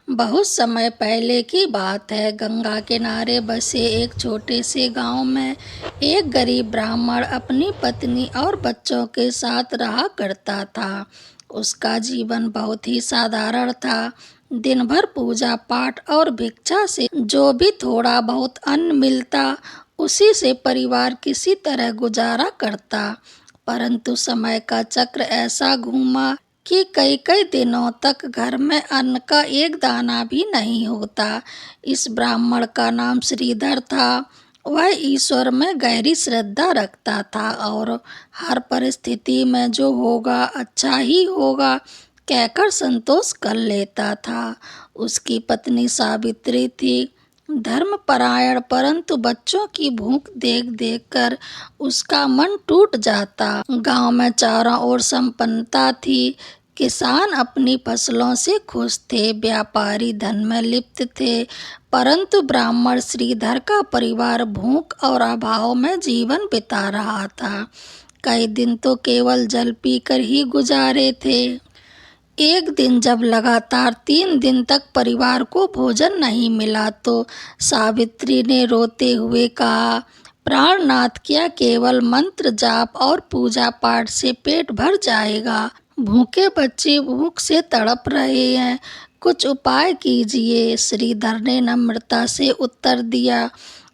बहुत समय पहले की बात है। गंगा किनारे बसे एक छोटे से गांव में एक गरीब ब्राह्मण अपनी पत्नी और बच्चों के साथ रहा करता था। उसका जीवन बहुत ही साधारण था। दिन भर पूजा पाठ और भिक्षा से जो भी थोड़ा बहुत अन्न मिलता, उसी से परिवार किसी तरह गुजारा करता। परंतु समय का चक्र ऐसा घूमा कि कई कई दिनों तक घर में अन्न का एक दाना भी नहीं होता। इस ब्राह्मण का नाम श्रीधर था। वह ईश्वर में गहरी श्रद्धा रखता था और हर परिस्थिति में जो होगा अच्छा ही होगा कहकर संतोष कर लेता था। उसकी पत्नी सावित्री थी, धर्मपरायण, परंतु बच्चों की भूख देख देख कर उसका मन टूट जाता। गांव में चारों ओर संपन्नता थी। किसान अपनी फसलों से खुश थे, व्यापारी धन में लिप्त थे, परंतु ब्राह्मण श्रीधर का परिवार भूख और अभाव में जीवन बिता रहा था। कई दिन तो केवल जल पीकर ही गुजारे थे। एक दिन जब लगातार 3 दिन तक परिवार को भोजन नहीं मिला तो सावित्री ने रोते हुए कहा, प्राणनाथ, क्या केवल मंत्र जाप और पूजा पाठ से पेट भर जाएगा? भूखे बच्चे भूख से तड़प रहे हैं, कुछ उपाय कीजिए। श्रीधर ने नम्रता से उत्तर दिया,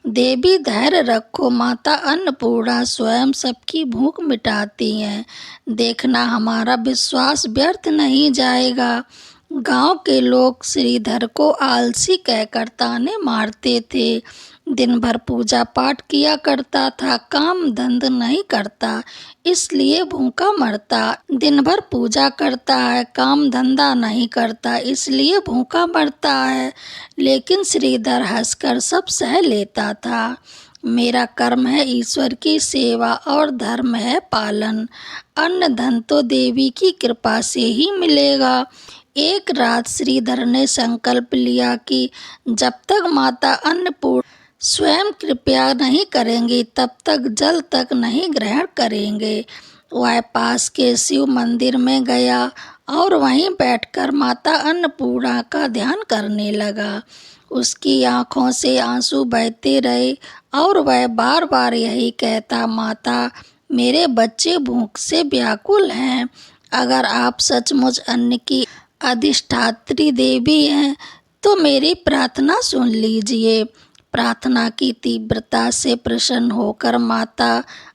देवी धैर्य रखो, माता अन्नपूर्णा स्वयं सबकी भूख मिटाती हैं। देखना हमारा विश्वास व्यर्थ नहीं जाएगा। गांव के लोग श्रीधर को आलसी कहकर ताने मारते थे। दिन भर पूजा पाठ किया करता था, काम धंधा नहीं करता, इसलिए भूखा मरता। दिन भर पूजा करता है, काम धंधा नहीं करता, इसलिए भूखा मरता है। लेकिन श्रीधर हंसकर सब सह लेता था। मेरा कर्म है ईश्वर की सेवा और धर्म है पालन। अन्न धन तो देवी की कृपा से ही मिलेगा। एक रात श्रीधर ने संकल्प लिया कि जब तक माता अन्नपूर्णा स्वयं कृपया नहीं करेंगी तब तक जल तक नहीं ग्रहण करेंगे। वह पास के शिव मंदिर में गया और वहीं बैठकर माता अन्नपूर्णा का ध्यान करने लगा। उसकी आंखों से आंसू बहते रहे और वह बार बार यही कहता, माता, मेरे बच्चे भूख से व्याकुल हैं। अगर आप सचमुच अन्न की अधिष्ठात्री देवी हैं तो मेरी प्रार्थना सुन लीजिए। प्रार्थना की तीव्रता से प्रसन्न होकर माता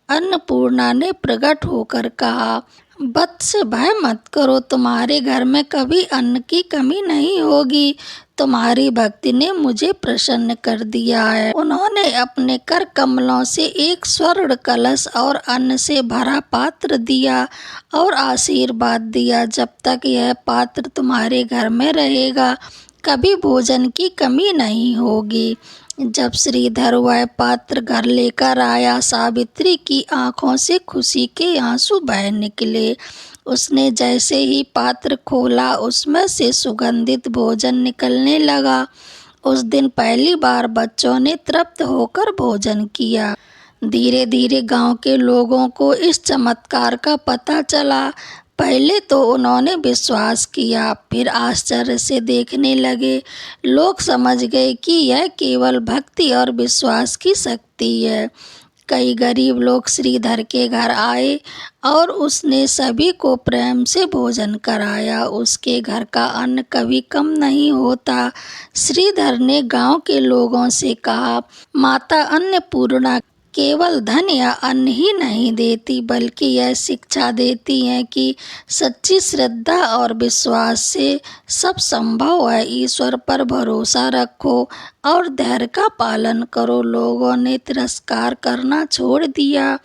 अन्नपूर्णा ने प्रकट होकर कहा, वत्स, भय मत करो, तुम्हारे घर में कभी अन्न की कमी नहीं होगी। तुम्हारी भक्ति ने मुझे प्रसन्न कर दिया है। उन्होंने अपने कर कमलों से एक स्वर्ण कलश और अन्न से भरा पात्र दिया और आशीर्वाद दिया, जब तक यह पात्र तुम्हारे घर में रहेगा कभी भोजन की कमी नहीं होगी। जब श्रीधर वह पात्र घर लेकर आया, सावित्री की आंखों से खुशी के आंसू बह निकले। उसने जैसे ही पात्र खोला, उसमें से सुगंधित भोजन निकलने लगा। उस दिन पहली बार बच्चों ने तृप्त होकर भोजन किया। धीरे धीरे गांव के लोगों को इस चमत्कार का पता चला। पहले तो उन्होंने विश्वास किया, फिर आश्चर्य से देखने लगे। लोग समझ गए कि यह केवल भक्ति और विश्वास की शक्ति है। कई गरीब लोग श्रीधर के घर आए और उसने सभी को प्रेम से भोजन कराया। उसके घर का अन्न कभी कम नहीं होता। श्रीधर ने गांव के लोगों से कहा, माता अन्नपूर्णा केवल धन या अन्न ही नहीं देती, बल्कि यह शिक्षा देती है कि सच्ची श्रद्धा और विश्वास से सब संभव है। ईश्वर पर भरोसा रखो और धैर्य का पालन करो। लोगों ने तिरस्कार करना छोड़ दिया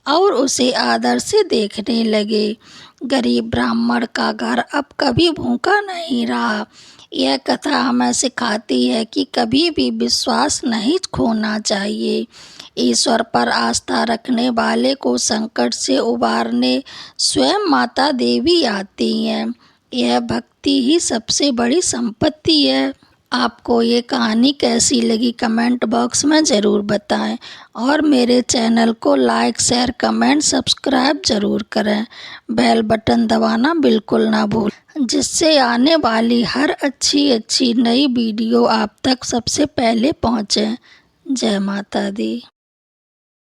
और उसे आदर से देखने लगे। गरीब ब्राह्मण का घर अब कभी भूखा नहीं रहा। यह कथा हमें सिखाती है कि कभी भी विश्वास नहीं खोना चाहिए। ईश्वर पर आस्था रखने वाले को संकट से उबारने स्वयं माता देवी आती हैं। यह भक्ति ही सबसे बड़ी संपत्ति है। आपको ये कहानी कैसी लगी कमेंट बॉक्स में ज़रूर बताएं और मेरे चैनल को लाइक, शेयर, कमेंट, सब्सक्राइब ज़रूर करें। बेल बटन दबाना बिल्कुल ना भूलें। जिससे आने वाली हर अच्छी नई वीडियो आप तक सबसे पहले पहुँचे। जय माता दी।